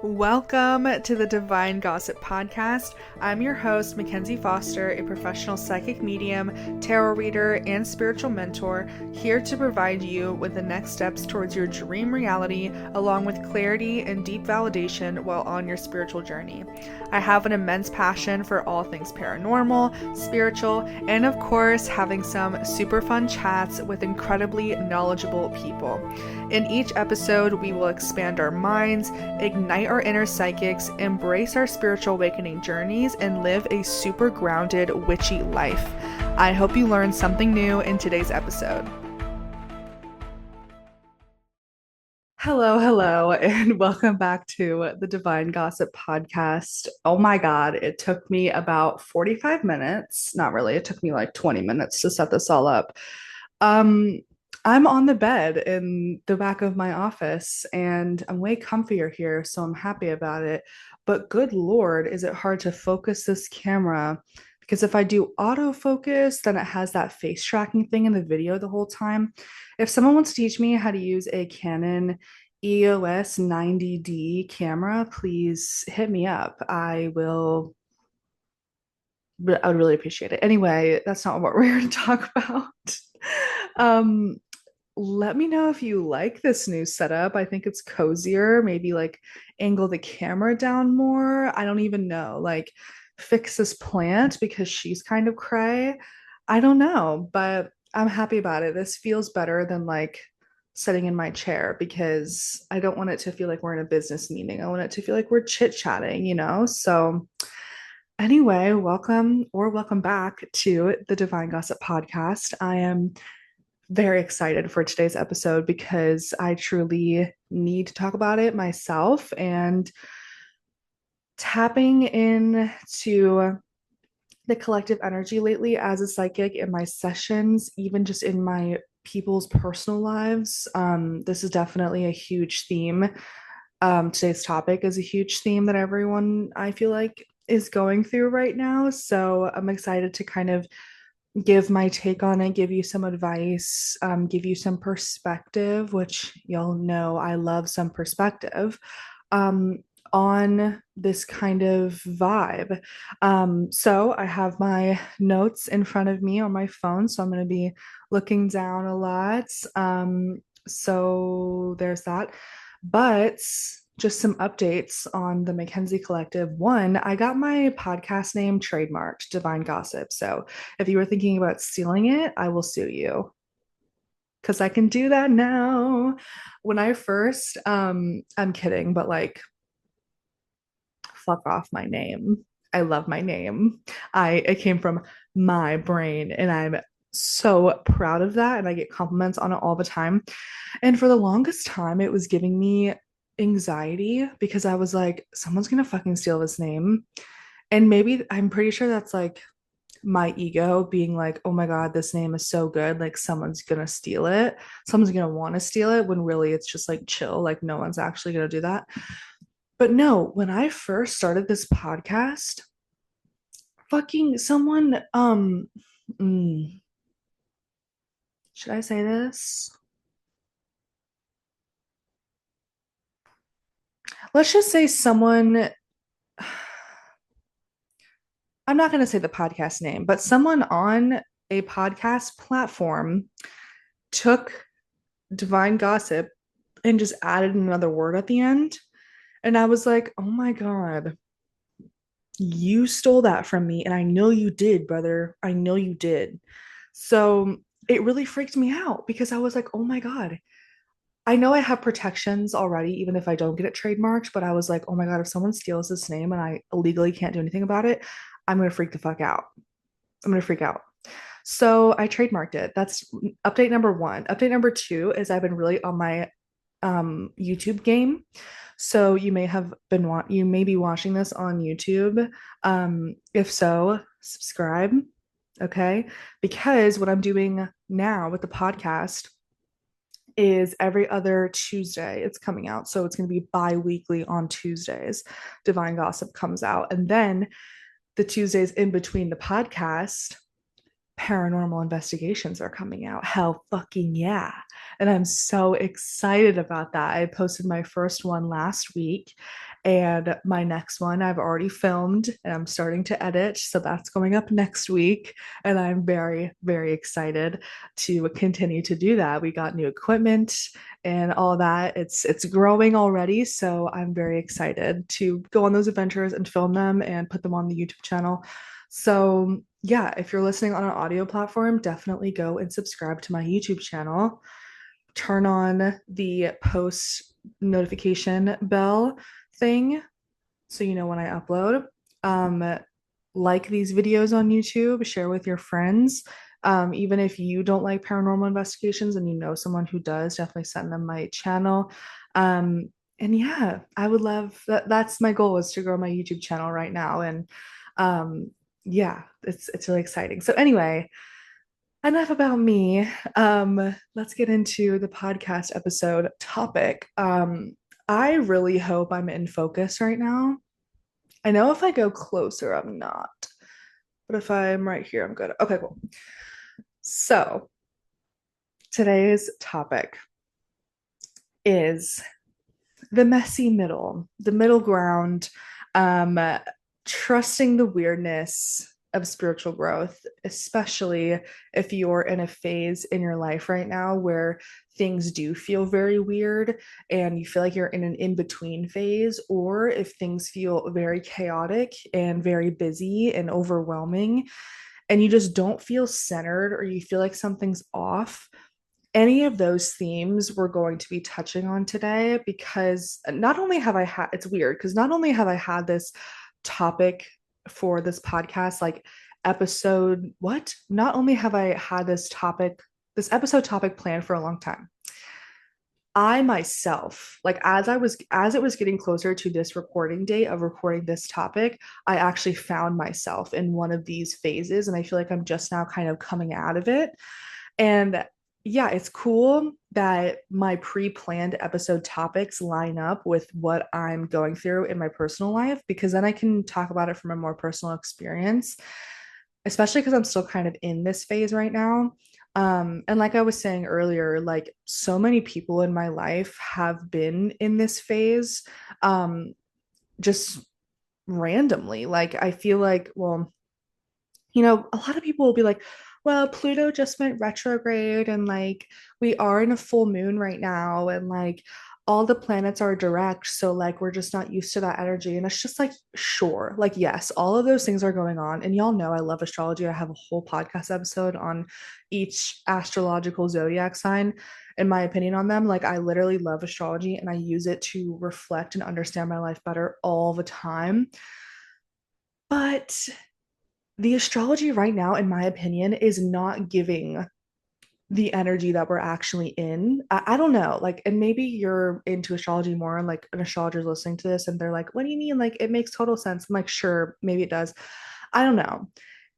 Welcome to the Divine Gossip Podcast. I'm your host, Mackenzie Foster, a professional psychic medium, tarot reader, and spiritual mentor, here to provide you with the next steps towards your dream reality, along with clarity and deep validation while on your spiritual journey. I have an immense passion for all things paranormal, spiritual, and of course, having some super fun chats with incredibly knowledgeable people. In each episode, we will expand our minds, ignite our inner psychics, embrace our spiritual awakening journeys, and live a super grounded, witchy life. I hope you learned something new in today's episode. Hello, and welcome back to the Divine Gossip Podcast. Oh my God, it took me about 45 minutes. Not really, it took me like 20 minutes to set this all up. Um, I'm on the bed in the back of my office and I'm way comfier here, so I'm happy about it. But good Lord, is it hard to focus this camera? Because if I do autofocus, then it has that face tracking thing in the video the whole time. If someone wants to teach me how to use a Canon EOS 90D camera, please hit me up. I would really appreciate it. Anyway, that's not what we're here to talk about. Um, Let me know if you like this new setup. I think it's cozier. Maybe like angle the camera down more. I don't even know. Like fix this plant because she's kind of cray. I don't know, but I'm happy about it. This feels better than like sitting in my chair because I don't want it to feel like we're in a business meeting. I want it to feel like we're chit-chatting, you know? So anyway, welcome back to the Divine Gossip Podcast. I am very excited for today's episode because I truly need to talk about it myself and tapping into the collective energy lately as a psychic in my sessions, even just in my people's personal lives. This is definitely a huge theme. Today's topic is a huge theme that everyone I feel like is going through right now. So I'm excited to kind of give my take on it, give you some advice, give you some perspective, which y'all know I love some perspective um, on this kind of vibe. So I have my notes in front of me on my phone, so I'm going to be looking down a lot. So there's that. But just some updates on the Mackenzie Collective. One, I got my podcast name trademarked, Divine Gossip. So if you were thinking about stealing it, I will sue you because I can do that now. When I first, I'm kidding, but like, fuck off my name. I love my name. It came from my brain, and I'm so proud of that. And I get compliments on it all the time. And for the longest time, it was giving me anxiety because I was like, someone's gonna fucking steal this name. And maybe I'm pretty sure that's like my ego being like, oh my God, this name is so good. Like someone's gonna steal it. Someone's gonna want to steal it when really it's just like chill. Like no one's actually gonna do that. But no, when I first started this podcast, fucking someone, mm, should I say this? Let's just say someone, I'm not going to say the podcast name, but someone on a podcast platform took Divine Gossip and just added another word at the end. And I was like, oh my God, you stole that from me. And I know you did, brother. I know you did. So it really freaked me out because I was like, oh my God. I know I have protections already, even if I don't get it trademarked, but I was like, oh my God, if someone steals this name and I legally can't do anything about it, I'm going to freak the fuck out. I'm going to freak out. So I trademarked it. That's update number one. Update number two is I've been really on my YouTube game. So you may be watching this on YouTube. If so, subscribe. Okay. Because what I'm doing now with the podcast is every other Tuesday it's coming out. So it's going to be bi-weekly on Tuesdays. Divine Gossip comes out. And then the Tuesdays in between the podcast, paranormal investigations are coming out. Hell fucking yeah. And I'm so excited about that. I posted my first one last week And my next one I've already filmed and I'm starting to edit. So that's going up next week. And I'm very, very excited to continue to do that. We got new equipment and all that. It's growing already. So I'm very excited to go on those adventures and film them and put them on the YouTube channel. So yeah, if you're listening on an audio platform, definitely go and subscribe to my YouTube channel. Turn on the post notification bell thing so you know when I upload. Um, like these videos on YouTube, share with your friends. Even if you don't like paranormal investigations and you know someone who does, definitely send them my channel. Um, and yeah, I would love that. That's my goal is to grow my YouTube channel right now. And um, yeah, it's really exciting. So anyway, enough about me. Let's get into the podcast episode topic. I really hope I'm in focus right now. I know if I go closer, I'm not. But if I'm right here, I'm good. Okay, cool. So today's topic is the messy middle, the middle ground, um, trusting the weirdness of spiritual growth, especially if you're in a phase in your life right now where things do feel very weird and you feel like you're in an in between phase, or if things feel very chaotic and very busy and overwhelming, and you just don't feel centered or you feel like something's off. Any of those themes we're going to be touching on today, because not only have I had, it's weird because not only have I had this topic for this podcast, like episode, what? Not only have I had this topic, this episode topic planned for a long time. I myself, like as it was getting closer to this recording date of recording this topic, I actually found myself in one of these phases and I feel like I'm just now kind of coming out of it. And yeah, it's cool that my pre-planned episode topics line up with what I'm going through in my personal life, because then I can talk about it from a more personal experience, especially because I'm still kind of in this phase right now. And like I was saying earlier, like so many people in my life have been in this phase, just randomly. Like I feel like, well, a lot of people will be like, well, Pluto just went retrograde and like we are in a full moon right now and like all the planets are direct. So like we're just not used to that energy. And it's just like, sure, like, yes, all of those things are going on. And y'all know I love astrology. I have a whole podcast episode on each astrological zodiac sign in my opinion on them. Like I literally love astrology and I use it to reflect and understand my life better all the time. But the astrology right now, in my opinion, is not giving the energy that we're actually in. I don't know. Like, and maybe you're into astrology more and like an astrologer's listening to this and they're like, what do you mean? Like, it makes total sense. I'm like, sure, maybe it does. I don't know.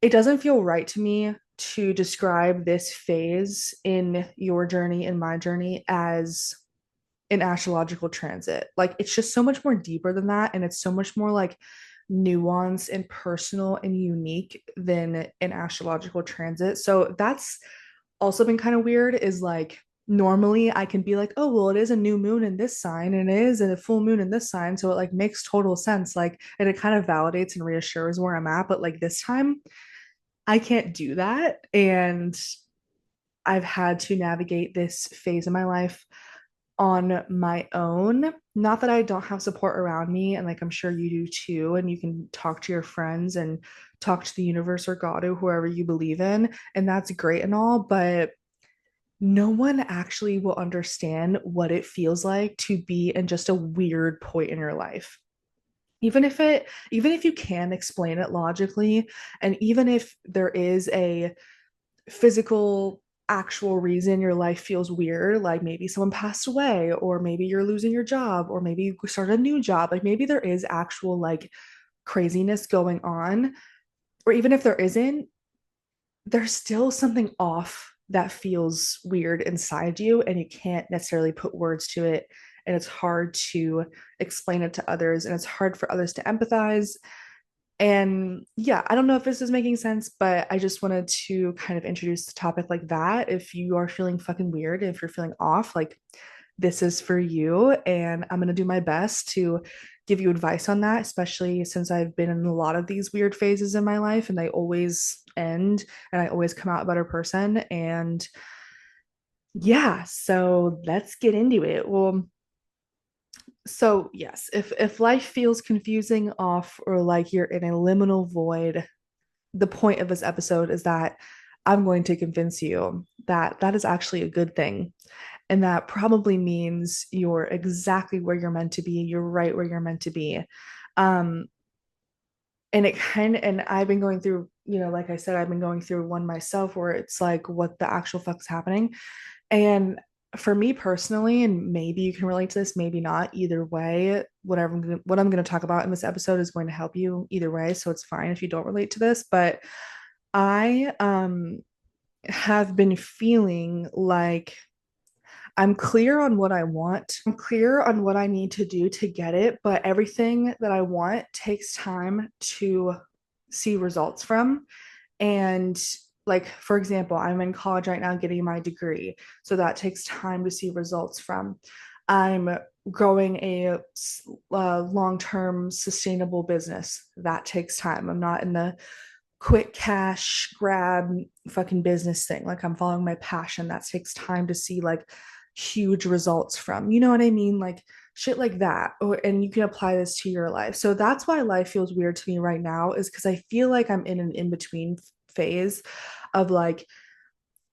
It doesn't feel right to me to describe this phase in your journey and my journey as an astrological transit. Like it's just so much more deeper than that. And it's so much more like nuanced and personal and unique than an astrological transit. So that's also been kind of weird is like normally I can be like, oh, well, it is a new moon in this sign and it is a full moon in this sign. So it like makes total sense. Like, and it kind of validates and reassures where I'm at. But like this time, I can't do that. And I've had to navigate this phase in my life on my own. Not that I don't have support around me, and like I'm sure you do too. And you can talk to your friends and talk to the universe or God or whoever you believe in. And that's great and all, but no one actually will understand what it feels like to be in just a weird point in your life. Even if you can explain it logically, and even if there is a physical actual reason your life feels weird, like maybe someone passed away or maybe you're losing your job or maybe you start a new job, like maybe there is actual like craziness going on, or even if there isn't, there's still something off that feels weird inside you and you can't necessarily put words to it, and it's hard to explain it to others and it's hard for others to empathize. And yeah, I don't know if this is making sense, but I just wanted to kind of introduce the topic like that. If you are feeling fucking weird, if you're feeling off, like this is for you. And I'm going to do my best to give you advice on that, especially since I've been in a lot of these weird phases in my life and they always end and I always come out a better person. And yeah, so let's get into it. Well, so yes, if life feels confusing off or like you're in a liminal void, the point of this episode is that I'm going to convince you that that is actually a good thing. And that probably means you're exactly where you're meant to be. You're right where you're meant to be. Um, and it kind of, and I've been going through, like I said, I've been going through one myself where it's like, what the actual fuck's happening? And for me personally, and maybe you can relate to this, maybe not. Either way, what I'm going to talk about in this episode is going to help you either way. So it's fine if you don't relate to this. But I have been feeling like I'm clear on what I want. I'm clear on what I need to do to get it, but everything that I want takes time to see results from. And like, for example, I'm in college right now getting my degree. So that takes time to see results from. I'm growing a long-term sustainable business. That takes time. I'm not in the quick cash grab fucking business thing. Like I'm following my passion. That takes time to see like huge results from. You know what I mean? Like shit like that. Or and you can apply this to your life. So that's why life feels weird to me right now is because I feel like I'm in an in-between phase of like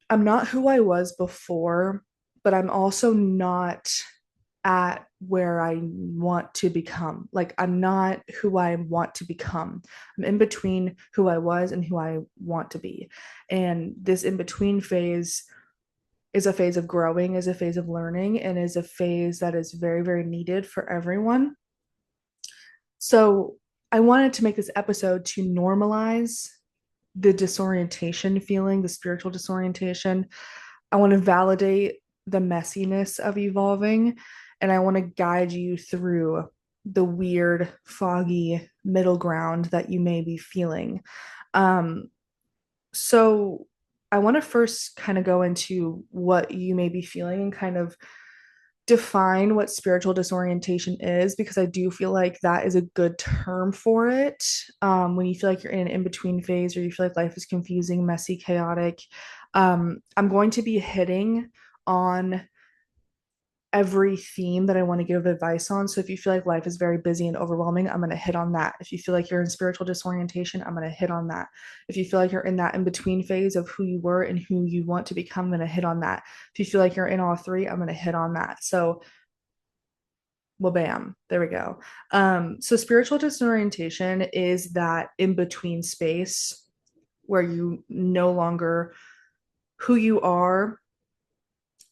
I'm not who I was before, but I'm also not at where I want to become. Like I'm not who I want to become. I'm in between who I was and who I want to be. And this in between phase is a phase of growing, is a phase of learning, and is a phase that is very, very needed for everyone. So I wanted to make this episode to normalize the disorientation feeling, the spiritual disorientation. I want to validate the messiness of evolving, and I want to guide you through the weird, foggy middle ground that you may be feeling. Um, so I want to first kind of go into what you may be feeling and kind of define what spiritual disorientation is because I do feel like that is a good term for it. When you feel like you're in an in-between phase or you feel like life is confusing, messy, chaotic. I'm going to be hitting on every theme that I want to give advice on. So if you feel like life is very busy and overwhelming, I'm going to hit on that. If you feel like you're in spiritual disorientation, I'm going to hit on that. If you feel like you're in that in between phase of who you were and who you want to become, I'm going to hit on that. If you feel like you're in all three, I'm going to hit on that. So, well, bam, there we go. So spiritual disorientation is that in between space where you no longer who you are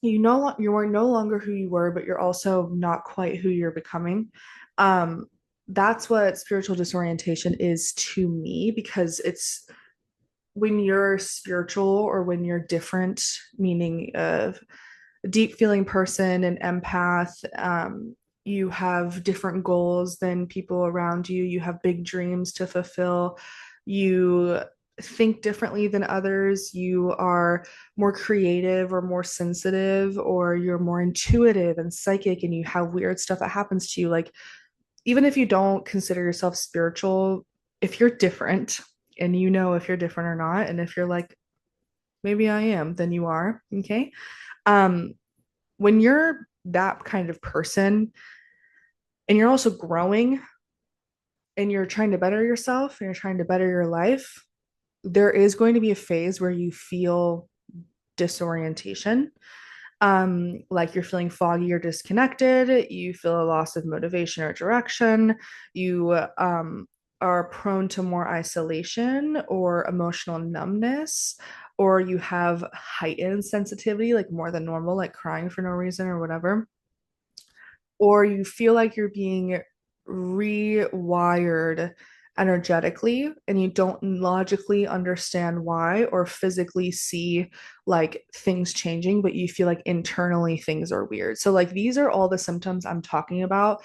you are no longer who you were, but you're also not quite who you're becoming. Um, that's what spiritual disorientation is to me because it's when you're spiritual or when you're different, meaning a deep feeling person, an empath. You have different goals than people around you. You have big dreams to fulfill. You think differently than others. You are more creative or more sensitive, or you're more intuitive and psychic, and you have weird stuff that happens to you. Like, even if you don't consider yourself spiritual, if you're different and you know if you're different or not, and if you're like, maybe I am, then you are. Okay. Um, when you're that kind of person and you're also growing and you're trying to better yourself and you're trying to better your life, there is going to be a phase where you feel disorientation. Like you're feeling foggy or disconnected, you feel a loss of motivation or direction, you are prone to more isolation or emotional numbness, or you have heightened sensitivity, like more than normal, like crying for no reason or whatever, or you feel like you're being rewired energetically and you don't logically understand why or physically see like things changing, but you feel like internally things are weird. So, like, these are all the symptoms I'm talking about.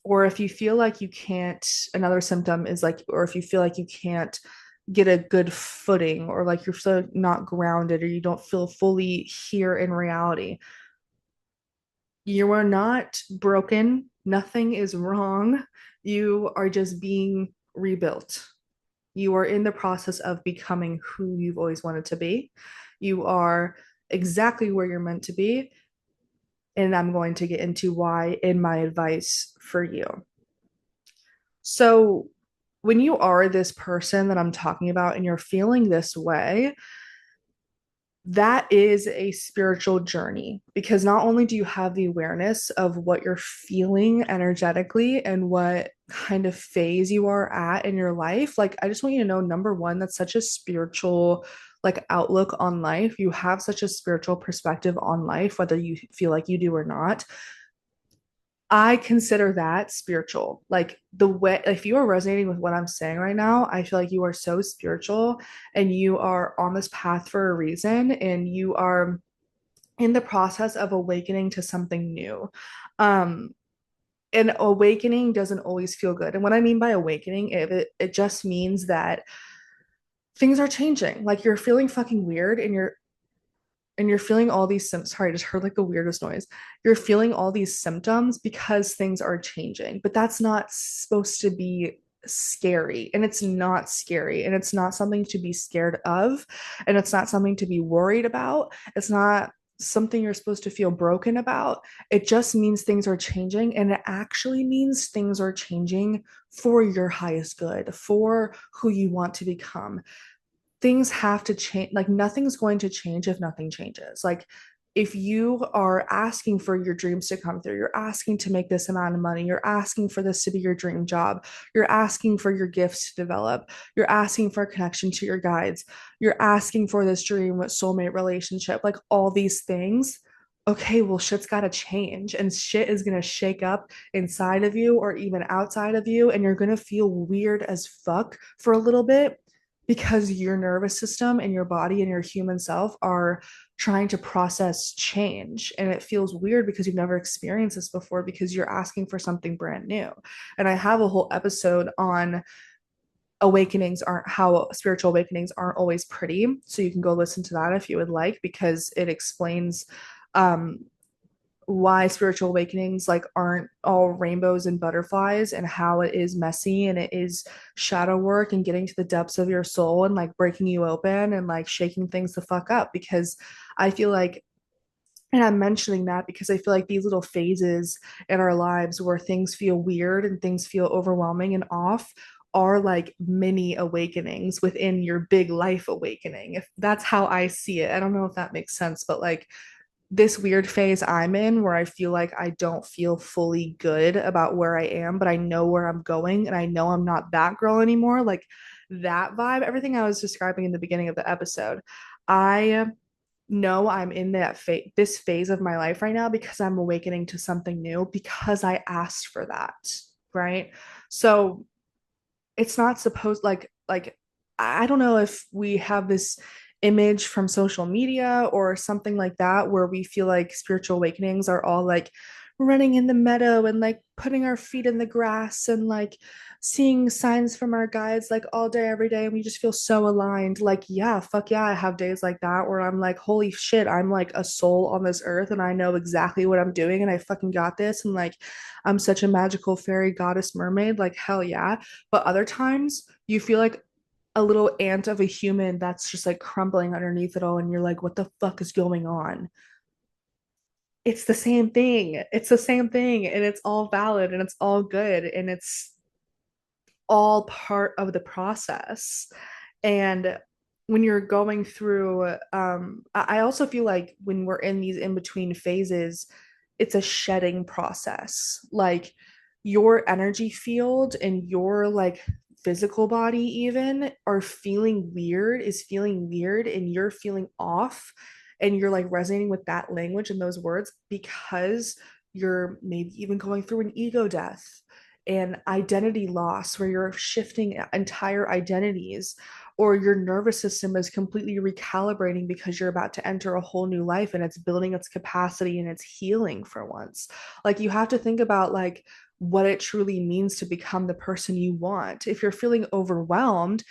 Or if you feel like you can't, another symptom is like, or if you feel like you can't get a good footing, or like you're so not grounded, or you don't feel fully here in reality, you are not broken. Nothing is wrong. You are just being rebuilt. You are in the process of becoming who you've always wanted to be. You are exactly where you're meant to be. And I'm going to get into why in my advice for you. So, when you are this person that I'm talking about and you're feeling this way, that is a spiritual journey because not only do you have the awareness of what you're feeling energetically and what kind of phase you are at in your life, like I just want you to know, number one, that's such a spiritual like outlook on life. You have such a spiritual perspective on life, whether you feel like you do or not. I consider that spiritual. Like the way, if you are resonating with what I'm saying right now, I feel like you are so spiritual and you are on this path for a reason and you are in the process of awakening to something new. Um, and awakening doesn't always feel good. And what I mean by awakening, it just means that things are changing. Like you're feeling fucking weird and you're feeling all these symptoms. Sorry, I just heard like the weirdest noise. You're feeling all these symptoms because things are changing, but that's not supposed to be scary. And it's not scary. And it's not something to be scared of. And it's not something to be worried about. It's not something you're supposed to feel broken about. It just means things are changing. And it actually means things are changing for your highest good, for who you want to become. Things have to change. Like nothing's going to change if nothing changes. Like if you are asking for your dreams to come through, you're asking to make this amount of money, you're asking for this to be your dream job, you're asking for your gifts to develop, you're asking for a connection to your guides, you're asking for this dream soulmate relationship, like all these things. Okay, well, shit's got to change and shit is going to shake up inside of you or even outside of you. And you're going to feel weird as fuck for a little bit because your nervous system and your body and your human self are trying to process change. And it feels weird because you've never experienced this before because you're asking for something brand new. And I have a whole episode on awakenings aren't how spiritual awakenings aren't always pretty. So you can go listen to that if you would like, because it explains um, why spiritual awakenings like aren't all rainbows and butterflies and how it is messy and it is shadow work and getting to the depths of your soul and like breaking you open and like shaking things the fuck up because I feel like and I'm mentioning that because I feel like these little phases in our lives where things feel weird and things feel overwhelming and off are like mini awakenings within your big life awakening. If that's how I see it. I don't know if that makes sense, but like this weird phase I'm in where I feel like I don't feel fully good about where I am, but I know where I'm going and I know I'm not that girl anymore. Like that vibe, everything I was describing in the beginning of the episode. I know I'm in this phase of my life right now because I'm awakening to something new because I asked for that, right? So it's not supposed like I don't know if we have this image from social media or something like that where we feel like spiritual awakenings are all like running in the meadow and like putting our feet in the grass and like seeing signs from our guides like all day every day and we just feel so aligned. Like yeah, fuck yeah, I have days like that where I'm like holy shit, I'm like a soul on this earth and I know exactly what I'm doing and I fucking got this and like I'm such a magical fairy goddess mermaid, like hell yeah. But other times you feel like a little ant of a human that's just like crumbling underneath it all and you're like what the fuck is going on. It's the same thing, it's the same thing and it's all valid and it's all good and it's all part of the process. And when you're going through, I also feel like when we're in these in between phases, it's a shedding process. Like your energy field and your like physical body even are feeling weird, is feeling weird, and you're feeling off. And you're like resonating with that language and those words because you're maybe even going through an ego death and identity loss where you're shifting entire identities or your nervous system is completely recalibrating because you're about to enter a whole new life and it's building its capacity and it's healing for once. Like you have to think about like what it truly means to become the person you want. If you're feeling overwhelmed,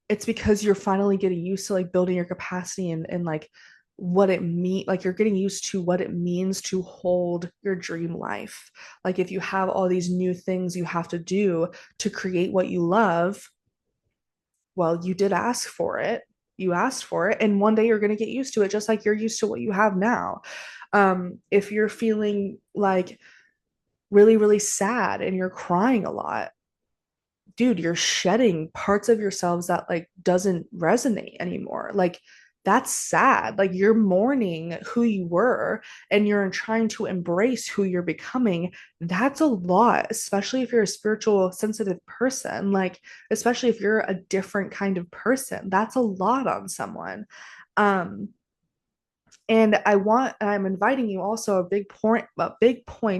it's because you're finally getting used to like building your capacity and like what it mean like you're getting used to what it means to hold your dream life. Like if you have all these new things you have to do to create what you love, well, you did ask for it. You asked for it, and one day you're going to get used to it, just like you're used to what you have now. If you're feeling like really, really sad and you're crying a lot, dude, you're shedding parts of yourselves that like doesn't resonate anymore. Like that's sad. Like you're mourning who you were and you're trying to embrace who you're becoming. That's a lot, especially if you're a spiritual sensitive person. Like especially if you're a different kind of person. That's a lot on someone. Um and I'm inviting you also a big point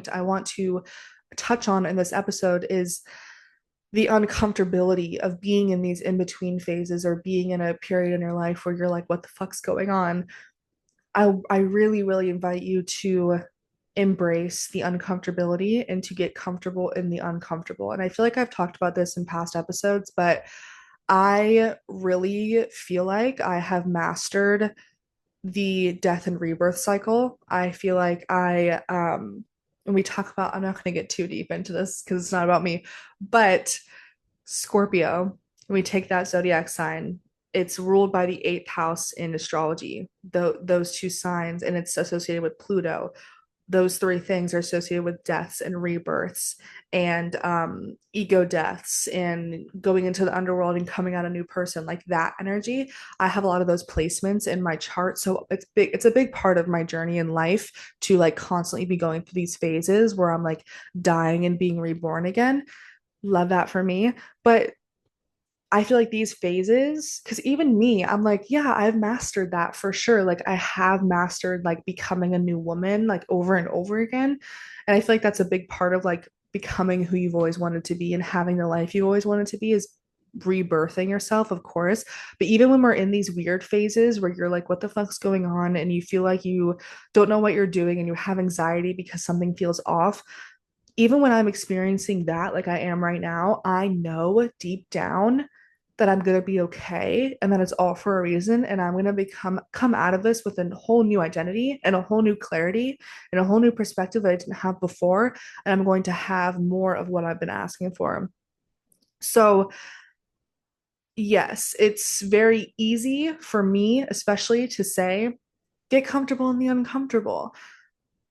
I want to touch on in this episode is the uncomfortability of being in these in between phases or being in a period in your life where you're like, what the fuck's going on? I really, really invite you to embrace the uncomfortability and to get comfortable in the uncomfortable. And I feel like I've talked about this in past episodes, but I really feel like I have mastered the death and rebirth cycle. I feel like and we talk about, I'm not going to get too deep into this because it's not about me, but Scorpio, when we take that zodiac sign, it's ruled by the eighth house in astrology, those two signs, and it's associated with Pluto. Those three things are associated with deaths and rebirths and ego deaths and going into the underworld and coming out a new person, like that energy. I have a lot of those placements in my chart. So it's a big part of my journey in life to like constantly be going through these phases where I'm like dying and being reborn again. Love that for me. But I feel like these phases, because even me, I'm like, yeah, I've mastered that for sure. Like, I have mastered like becoming a new woman like over and over again. And I feel like that's a big part of like becoming who you've always wanted to be and having the life you always wanted to be is rebirthing yourself, of course. But even when we're in these weird phases where you're like, what the fuck's going on? And you feel like you don't know what you're doing and you have anxiety because something feels off, even when I'm experiencing that, like I am right now, I know deep down that I'm gonna be okay and that it's all for a reason. And I'm gonna come out of this with a whole new identity and a whole new clarity and a whole new perspective that I didn't have before. And I'm going to have more of what I've been asking for. So yes, it's very easy for me, especially to say, get comfortable in the uncomfortable.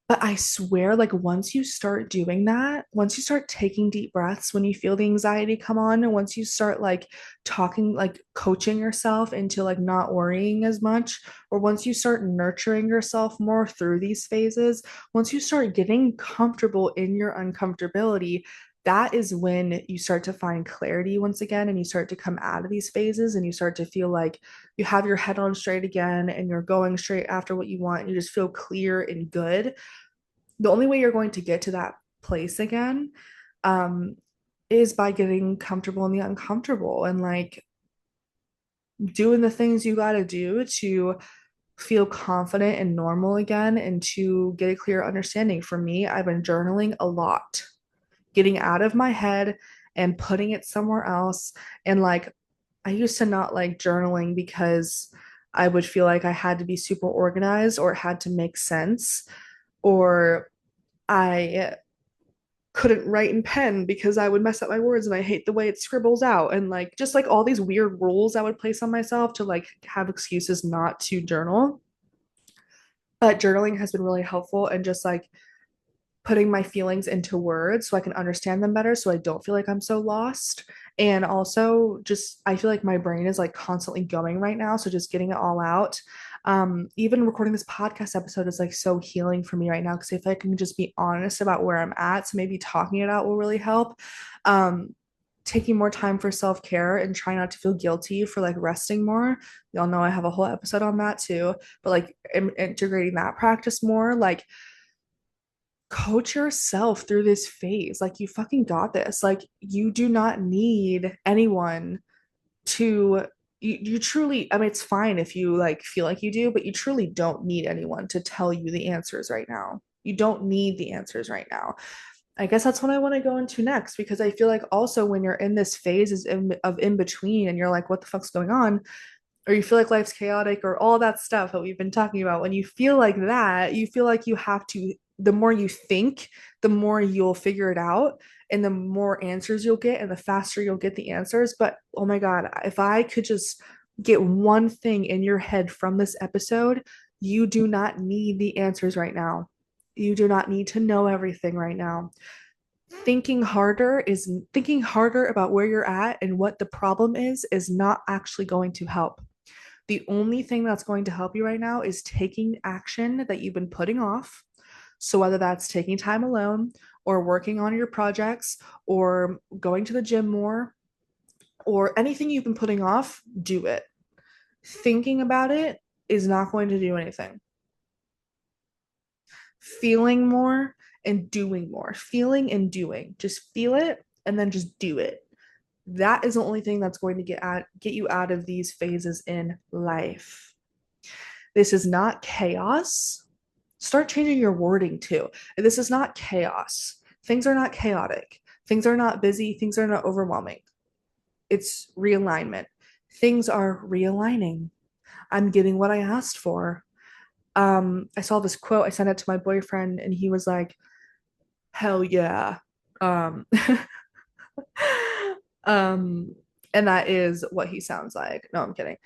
But I swear, like once you start doing that, once you start taking deep breaths, when you feel the anxiety come on, and once you start like talking, like coaching yourself into like not worrying as much, or once you start nurturing yourself more through these phases, once you start getting comfortable in your uncomfortability, that is when you start to find clarity once again and you start to come out of these phases and you start to feel like you have your head on straight again and you're going straight after what you want and you just feel clear and good. The only way you're going to get to that place again um, is by getting comfortable in the uncomfortable and like doing the things you got to do to feel confident and normal again and to get a clear understanding. For me, I've been journaling a lot, getting out of my head and putting it somewhere else. And like, I used to not like journaling because I would feel like I had to be super organized or it had to make sense, or I couldn't write in pen because I would mess up my words and I hate the way it scribbles out, and like just like all these weird rules I would place on myself to like have excuses not to journal. But journaling has been really helpful and just like putting my feelings into words so I can understand them better so I don't feel like I'm so lost. And also just I feel like my brain is like constantly going right now. So just getting it all out. Even recording this podcast episode is like so healing for me right now because if I can just be honest about where I'm at, so maybe talking it out will really help. Taking more time for self-care and trying not to feel guilty for like resting more. Y'all know I have a whole episode on that too, but like integrating that practice more, like coach yourself through this phase. Like you fucking got this. Like you do not need anyone to you truly, I mean it's fine if you like feel like you do, but you truly don't need anyone to tell you the answers right now. You don't need the answers right now. I guess that's what I want to go into next because I feel like also when you're in this phase of in between and you're like what the fuck's going on, or you feel like life's chaotic, or all that stuff that we've been talking about, when you feel like that, you feel like you have to, the more you think, the more you'll figure it out, and the more answers you'll get, and the faster you'll get the answers. But oh my God, if I could just get one thing in your head from this episode, you do not need the answers right now. You do not need to know everything right now. Thinking harder about where you're at and what the problem is not actually going to help. The only thing that's going to help you right now is taking action that you've been putting off. So, whether that's taking time alone, or working on your projects, or going to the gym more, or anything you've been putting off, do it. Thinking about it is not going to do anything. Feeling more and doing more. Feeling and doing. Just feel it and then just do it. That is the only thing that's going to get you out of these phases in life. This is not chaos. Start changing your wording too. This is not chaos. Things are not chaotic. Things are not busy. Things are not overwhelming. It's realignment. Things are realigning. I'm getting what I asked for. I saw this quote. I sent it to my boyfriend, and he was like, "Hell yeah." Um, um, and that is what he sounds like. No, I'm kidding.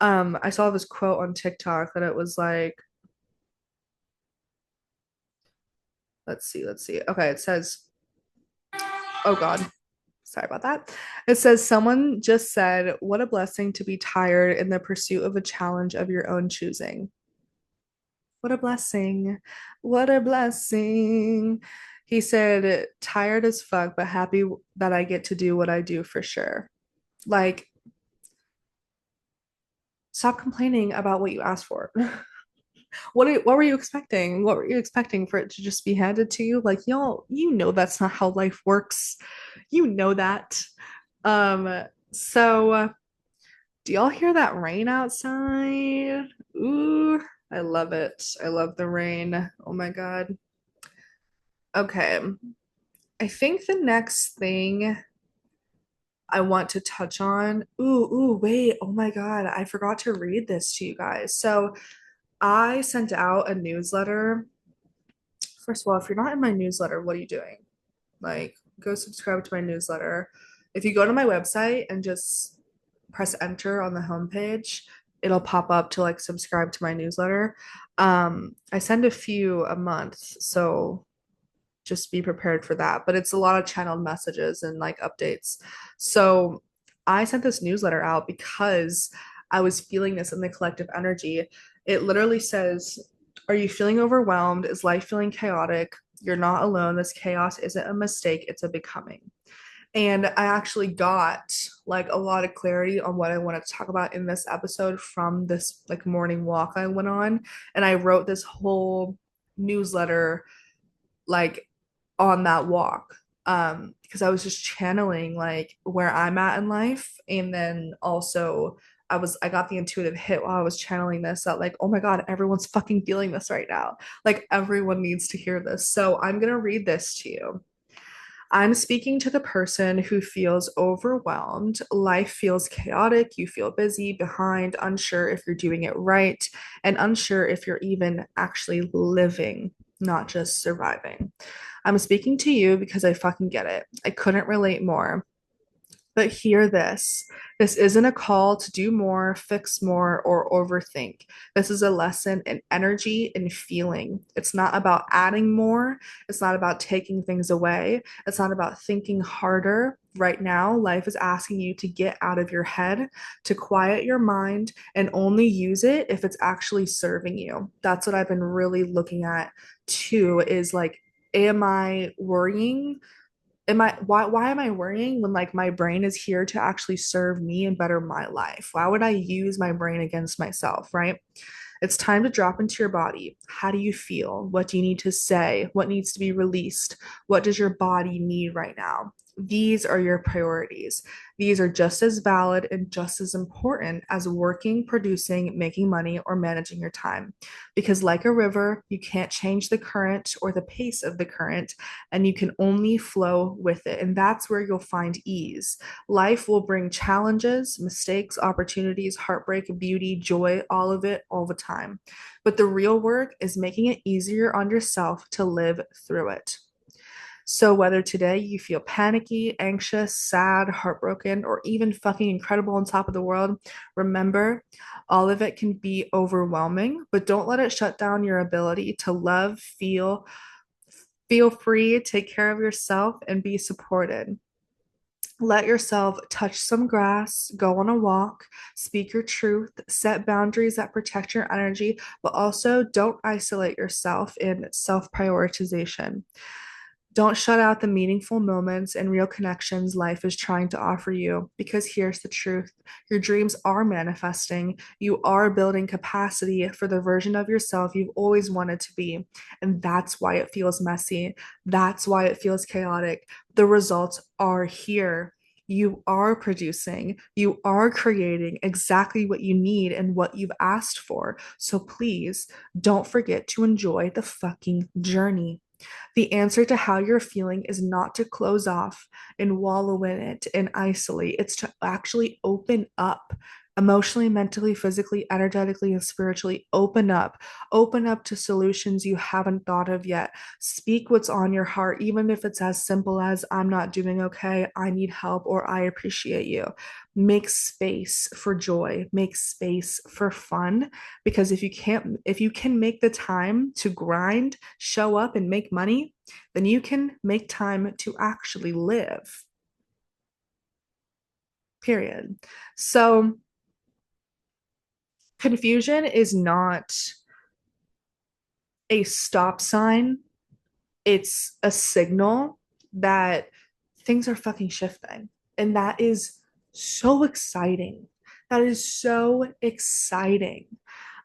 I saw this quote on TikTok that it was like, let's see. Okay, it says, oh God, sorry about that. It says, someone just said, "What a blessing to be tired in the pursuit of a challenge of your own choosing." What a blessing. What a blessing. He said, "Tired as fuck, but happy that I get to do what I do for sure." Like, stop complaining about what you asked for. What were you expecting? What were you expecting for it to just be handed to you? Like, y'all, you know that's not how life works. You know that. So do y'all hear that rain outside? Ooh, I love it. I love the rain. Oh my God. Okay. I think the next thing I want to touch on. Wait. Oh my God. I forgot to read this to you guys. So I sent out a newsletter. First of all, if you're not in my newsletter, what are you doing? Like, go subscribe to my newsletter. If you go to my website and just press enter on the homepage, it'll pop up to like subscribe to my newsletter. I send a few a month, so just be prepared for that. But it's a lot of channeled messages and like updates. So I sent this newsletter out because I was feeling this in the collective energy. It literally says, "Are you feeling overwhelmed? Is life feeling chaotic? You're not alone. This chaos isn't a mistake, it's a becoming." And I actually got like a lot of clarity on what I want to talk about in this episode from this like morning walk I went on. And I wrote this whole newsletter like on that walk, because I was just channeling like where I'm at in life. And then also I got the intuitive hit while I was channeling this, that like, oh my God, everyone's fucking feeling this right now. Like everyone needs to hear this. So I'm going to read this to you. "I'm speaking to the person who feels overwhelmed. Life feels chaotic. You feel busy, behind, unsure if you're doing it right, and unsure if you're even actually living, not just surviving. I'm speaking to you because I fucking get it. I couldn't relate more. But hear this. This isn't a call to do more, fix more, or overthink. This is a lesson in energy and feeling. It's not about adding more. It's not about taking things away. It's not about thinking harder. Right now, life is asking you to get out of your head, to quiet your mind, and only use it if it's actually serving you." That's what I've been really looking at too, is like, am I worrying? Why am I worrying when like my brain is here to actually serve me and better my life? Why would I use my brain against myself, right? It's time to drop into your body. How do you feel? What do you need to say? What needs to be released? What does your body need right now? These are your priorities. These are just as valid and just as important as working, producing, making money, or managing your time. Because, like a river, you can't change the current or the pace of the current, and you can only flow with it. And that's where you'll find ease. Life will bring challenges, mistakes, opportunities, heartbreak, beauty, joy, all of it, all the time. But the real work is making it easier on yourself to live through it. So, whether today you feel panicky, anxious, sad, heartbroken, or even fucking incredible on top of the world, remember all of it can be overwhelming, but don't let it shut down your ability to love, feel free, take care of yourself, and be supported. Let yourself touch some grass, go on a walk, speak your truth, set boundaries that protect your energy, but also don't isolate yourself in self prioritization. Don't shut out the meaningful moments and real connections life is trying to offer you because here's the truth. Your dreams are manifesting. You are building capacity for the version of yourself you've always wanted to be. And that's why it feels messy. That's why it feels chaotic. The results are here. You are producing, you are creating exactly what you need and what you've asked for. So please don't forget to enjoy the fucking journey. The answer to how you're feeling is not to close off and wallow in it and isolate. It's to actually open up emotionally, mentally, physically, energetically, and spiritually. Open up to solutions you haven't thought of yet. Speak what's on your heart, even if it's as simple as, I'm not doing okay, I need help, or I appreciate you. Make space for joy, make space for fun, because if you can make the time to grind, show up, and make money, then you can make time to actually live, period. So confusion is not a stop sign, it's a signal that things are fucking shifting. And that is so exciting. That is so exciting.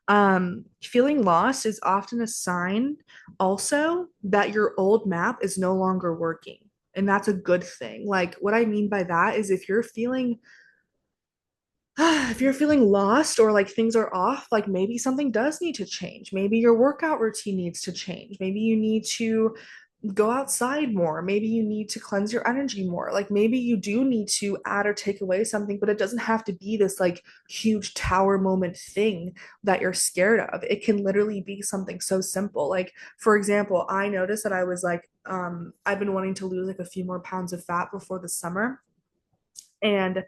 Feeling lost is often a sign also that your old map is no longer working. And that's a good thing. Like, what I mean by that is if you're feeling if you're feeling lost or like things are off, like maybe something does need to change. Maybe your workout routine needs to change. Maybe you need to go outside more. Maybe you need to cleanse your energy more. Like maybe you do need to add or take away something, but it doesn't have to be this like huge tower moment thing that you're scared of. It can literally be something so simple. Like, for example, I noticed that I was like, I've been wanting to lose like a few more pounds of fat before the summer. And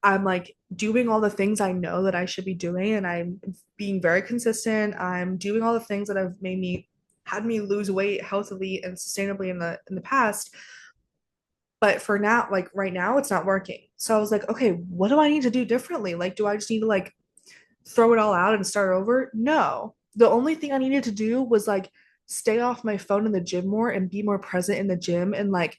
I'm like doing all the things I know that I should be doing, and I'm being very consistent. I'm doing all the things that have made me had me lose weight healthily and sustainably in the past. But for now, like right now, it's not working. So I was like, okay, what do I need to do differently? Like, do I just need to like throw it all out and start over? No. The only thing I needed to do was like stay off my phone in the gym more and be more present in the gym and like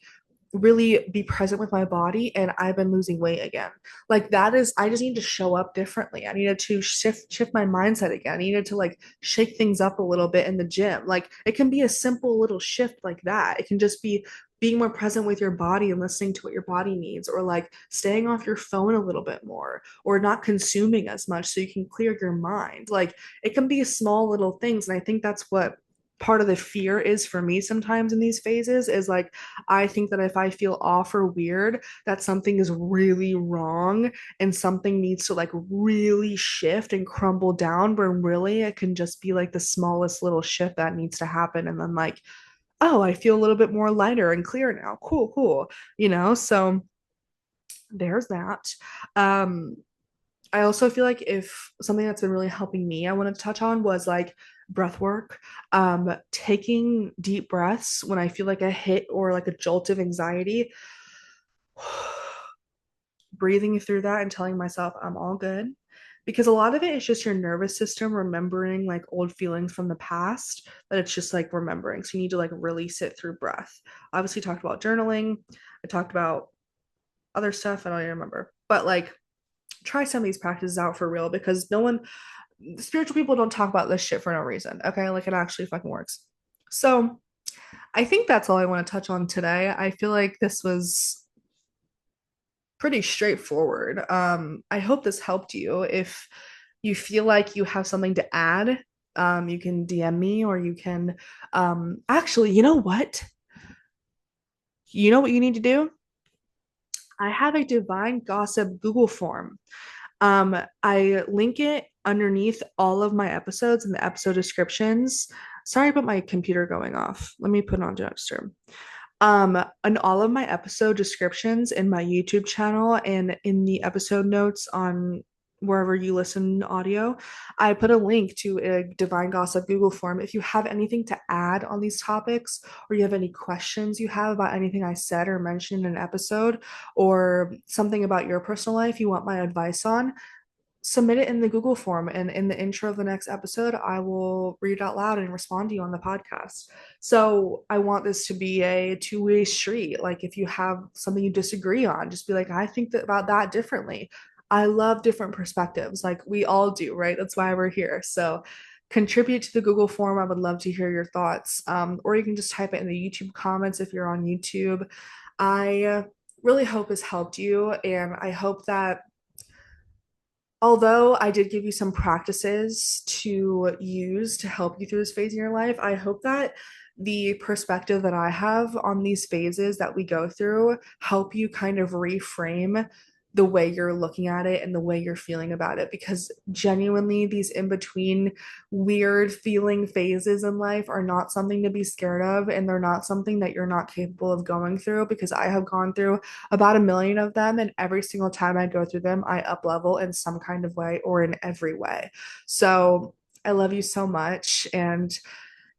really be present with my body, and I've been losing weight again. Like that is I just need to show up differently. I needed to shift my mindset again. I needed to like shake things up a little bit in the gym. Like it can be a simple little shift like that. It can just be being more present with your body and listening to what your body needs, or like staying off your phone a little bit more, or not consuming as much so you can clear your mind. Like it can be small little things, and I think that's what part of the fear is for me sometimes in these phases is like I think that if I feel off or weird, that something is really wrong and something needs to like really shift and crumble down, but really it can just be like the smallest little shift that needs to happen. And then like, oh, I feel a little bit more lighter and clear now. Cool, cool. So there's that. Um, I also feel like if something that's been really helping me, I want to touch on was like breath work. Taking deep breaths when I feel like a hit or like a jolt of anxiety, breathing through that and telling myself I'm all good. Because a lot of it is just your nervous system remembering like old feelings from the past that it's just like remembering. So you need to like release it through breath. Obviously, talked about journaling. I talked about other stuff. I don't even remember. But like, try some of these practices out for real because no one, spiritual people don't talk about this shit for no reason. Okay. Like, it actually fucking works. So, I think that's all I want to touch on today. I feel like this was pretty straightforward. I hope this helped you. If you feel like you have something to add, you can DM me, or you can actually, you know what? You know what you need to do? I have a Divine Gossip Google form. I link it underneath all of my episodes in the episode descriptions. Sorry about my computer going off. Let me put it on Do Not Disturb. In all of my episode descriptions in my YouTube channel and in the episode notes on wherever you listen to audio, I put a link to a Divine Gossip Google form. If you have anything to add on these topics, or you have any questions you have about anything I said or mentioned in an episode, or something about your personal life you want my advice on, submit it in the Google form. And in the intro of the next episode, I will read it out loud and respond to you on the podcast. So I want this to be a two-way street. Like if you have something you disagree on, just be like, I think about that differently. I love different perspectives. Like we all do, right? That's why we're here. So contribute to the Google form. I would love to hear your thoughts. Or you can just type it in the YouTube comments if you're on YouTube. I really hope this helped you. And I hope that although I did give you some practices to use to help you through this phase in your life, I hope that the perspective that I have on these phases that we go through help you kind of reframe the way you're looking at it and the way you're feeling about it. Because genuinely, these in between weird feeling phases in life are not something to be scared of, and they're not something that you're not capable of going through, because I have gone through about a million of them, and every single time I go through them, I up level in some kind of way or in every way. So I love you so much. And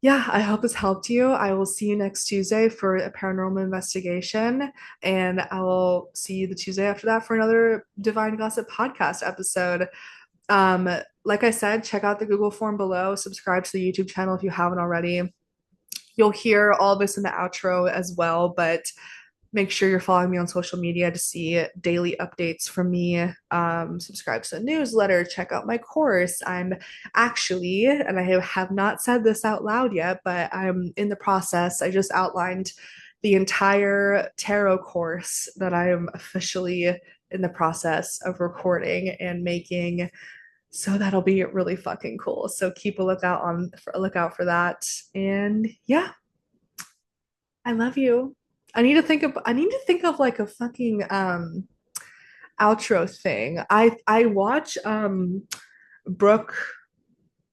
yeah, I hope this helped you. I will see you next Tuesday for a paranormal investigation, and I will see you the Tuesday after that for another Divine Gossip podcast episode. Um, like I said, check out the Google form below, subscribe to the YouTube channel if you haven't already. You'll hear all this in the outro as well, but make sure you're following me on social media to see daily updates from me. Subscribe to the newsletter, check out my course. I'm actually, and I have not said this out loud yet, but I'm in the process. I just outlined the entire tarot course that I am officially in the process of recording and making. So that'll be really fucking cool. So keep a lookout for that. And yeah, I love you. I need to think of like a fucking outro thing. I watch Brooke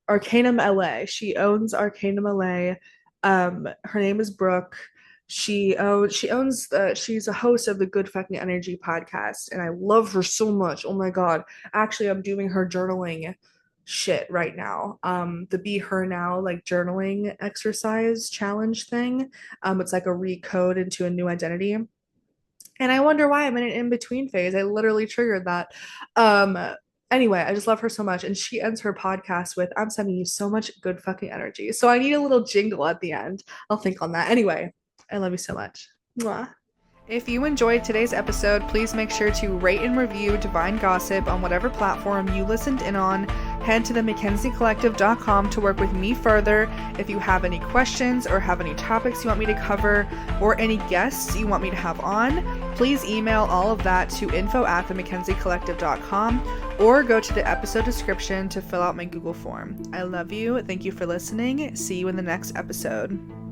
Arcanum LA. She owns Arcanum LA. Her name is Brooke. She's a host of the Good Fucking Energy podcast, and I love her so much. Oh my God. Actually, I'm doing her journaling shit right now. The Be Her Now like journaling exercise challenge thing. It's like a recode into a new identity. And I wonder why I'm in an in-between phase. I literally triggered that. Um, anyway, I just love her so much. And she ends her podcast with, I'm sending you so much good fucking energy. So I need a little jingle at the end. I'll think on that. Anyway, I love you so much. Mwah. If you enjoyed today's episode, please make sure to rate and review Divine Gossip on whatever platform you listened in on. Head to themackenziecollective.com to work with me further. If you have any questions or have any topics you want me to cover or any guests you want me to have on, please email all of that to info@themackenziecollective.com or go to the episode description to fill out my Google form. I love you. Thank you for listening. See you in the next episode.